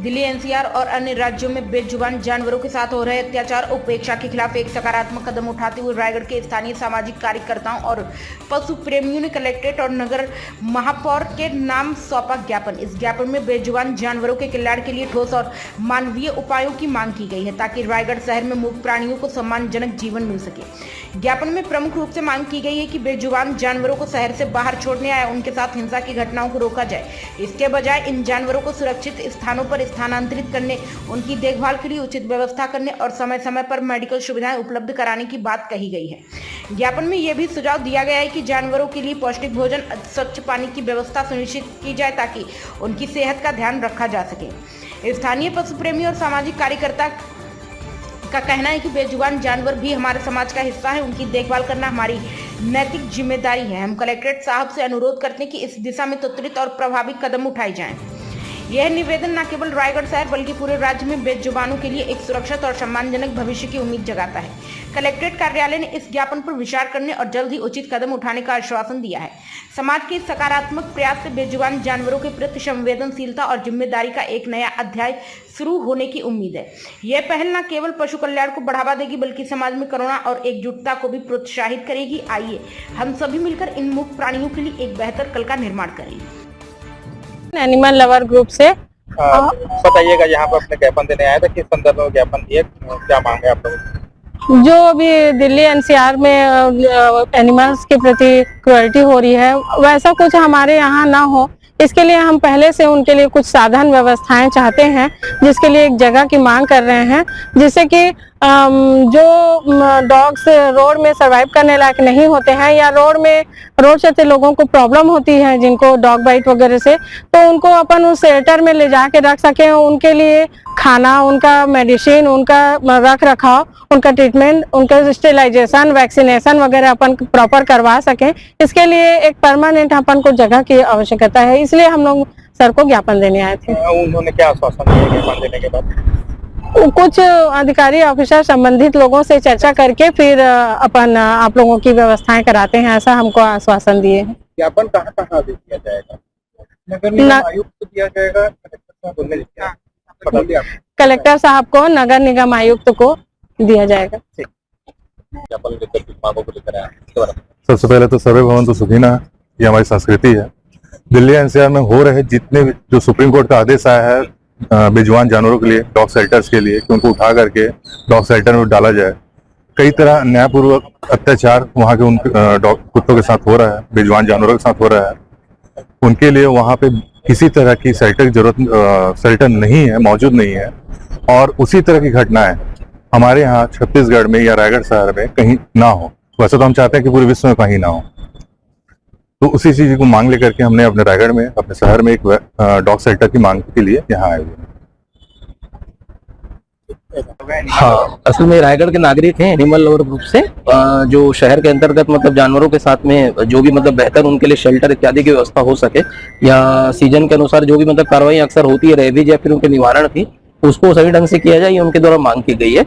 Delhi, NCR और अन्य राज्यों में बेजुबान जानवरों के साथ हो रहे अत्याचार उपेक्षा के खिलाफ एक सकारात्मक कदम उठाते हुए रायगढ़ के स्थानीय सामाजिक कार्यकर्ताओं और पशु प्रेमियों ने कलेक्ट्रेट और नगर महापौर के नाम सौंपा ज्ञापन। इस ज्ञापन में बेजुबान जानवरों के कल्याण के लिए ठोस और मानवीय उपायों की मांग की गई है ताकि रायगढ़ शहर में मूक प्राणियों को सम्मानजनक जीवन मिल सके। ज्ञापन में प्रमुख रूप से मांग की गई है कि बेजुबान जानवरों को शहर से बाहर छोड़ने या उनके साथ हिंसा की घटनाओं को रोका जाए। इसके बजाय इन जानवरों को सुरक्षित स्थानों पर स्थानांतरित करने, उनकी देखभाल के लिए उचित व्यवस्था करने और समय समय पर मेडिकल सुविधाएं उपलब्ध कराने की बात कही गई है। ज्ञापन में यह भी सुझाव दिया गया है कि जानवरों के लिए पौष्टिक भोजन, स्वच्छ पानी की व्यवस्था सुनिश्चित की जाए ताकि उनकी सेहत का ध्यान रखा जा सके। स्थानीय पशु प्रेमी और सामाजिक कार्यकर्ता का कहना है कि बेजुबान जानवर भी हमारे समाज का हिस्सा है, उनकी देखभाल करना हमारी नैतिक जिम्मेदारी है। हम कलेक्ट्रेट साहब से अनुरोध करते हैं कि इस दिशा में त्वरित और प्रभावी कदम उठाए जाएं। यह निवेदन न केवल रायगढ़ शहर बल्कि पूरे राज्य में बेजुबानों के लिए एक सुरक्षित और सम्मानजनक भविष्य की उम्मीद जगाता है। कलेक्ट्रेट कार्यालय ने इस ज्ञापन पर विचार करने और जल्द ही उचित कदम उठाने का आश्वासन दिया है। समाज के सकारात्मक प्रयास से बेजुबान जानवरों के प्रति संवेदनशीलता और जिम्मेदारी का एक नया अध्याय शुरू होने की उम्मीद है। यह पहल न केवल पशु कल्याण को बढ़ावा देगी बल्कि समाज में करुणा और एकजुटता को भी प्रोत्साहित करेगी। आइए हम सभी मिलकर इन मूक प्राणियों के लिए एक बेहतर कल का निर्माण करें। एनिमल लवर ग्रुप से बताइएगा, यहाँ पर अपने ज्ञापन देने आए थे, किस संदर्भ में ज्ञापन दिए, क्या मांगे आप लोग? जो अभी दिल्ली एनसीआर में एनिमल्स के प्रति क्रूरल्टी हो रही है वैसा कुछ हमारे यहाँ ना हो, इसके लिए हम पहले से उनके लिए कुछ साधन व्यवस्थाएं चाहते हैं, जिसके लिए एक जगह की मांग कर रहे हैं, जिससे कि जो डॉग्स रोड में सरवाइव करने लायक नहीं होते हैं या रोड से लोगों को प्रॉब्लम होती है जिनको डॉग बाइट वगैरह से, तो उनको अपन उस शेल्टर में ले जाके रख सकें। उनके लिए खाना, उनका मेडिसिन, उनका रख रखाव, उनका ट्रीटमेंट, उनका स्टेलाइजेशन, वैक्सीनेशन वगैरह अपन प्रॉपर करवा सकें। इसके लिए एक परमानेंट अपन को जगह की आवश्यकता है, इसलिए हम लोग सर को ज्ञापन देने आए थे। उन्होंने क्या आश्वासन दिया ज्ञापन देने के बाद? कुछ अधिकारी ऑफिसर संबंधित लोगों से चर्चा करके फिर अपन आप लोगों की व्यवस्थाएं कराते हैं, ऐसा हमको आश्वासन दिए हैं। ज्ञापन कहाँ दिया जाएगा? नगर निगम आयुक्त को दिया जाएगा? कलेक्टर साहब को, नगर निगम आयुक्त को दिया जाएगा। सबसे पहले तो सर्वे भवन्तु सुखिनः, ये हमारी संस्कृति है। दिल्ली एनसीआर में हो रहे जितने जो सुप्रीम कोर्ट का आदेश आया है बेजुबान जानवरों के लिए, डॉग शेल्टर्स के लिए, कि उनको उठा करके डॉग शेल्टर में डाला जाए, कई तरह न्यायपूर्वक अत्याचार वहाँ के उन कुत्तों के साथ हो रहा है, बेजुबान जानवरों के साथ हो रहा है। उनके लिए वहाँ पे किसी तरह की शेल्टर की जरूरत, शेल्टर नहीं है, मौजूद नहीं है। और उसी तरह की घटनाएं हमारे यहाँ छत्तीसगढ़ में या रायगढ़ शहर में कहीं ना हो। वैसे तो हम चाहते हैं कि पूरे विश्व में कहीं ना हो, तो उसी चीज को मांग लेकर के हमने अपने रायगढ़ में, अपने शहर में एक डॉग शेल्टर की मांग के लिए यहाँ आए हुए हैं। हाँ, असल में रायगढ़ के नागरिक हैं एनिमल लवर ग्रुप से, जो शहर के अंतर्गत मतलब जानवरों के साथ में जो भी मतलब बेहतर उनके लिए शेल्टर इत्यादि की व्यवस्था हो सके, या सीजन के अनुसार जो भी मतलब कार्रवाई अक्सर होती है रेबीज या फिर उनके निवारण की, उसको सही ढंग से किया जाए, ये उनके द्वारा मांग की गई है।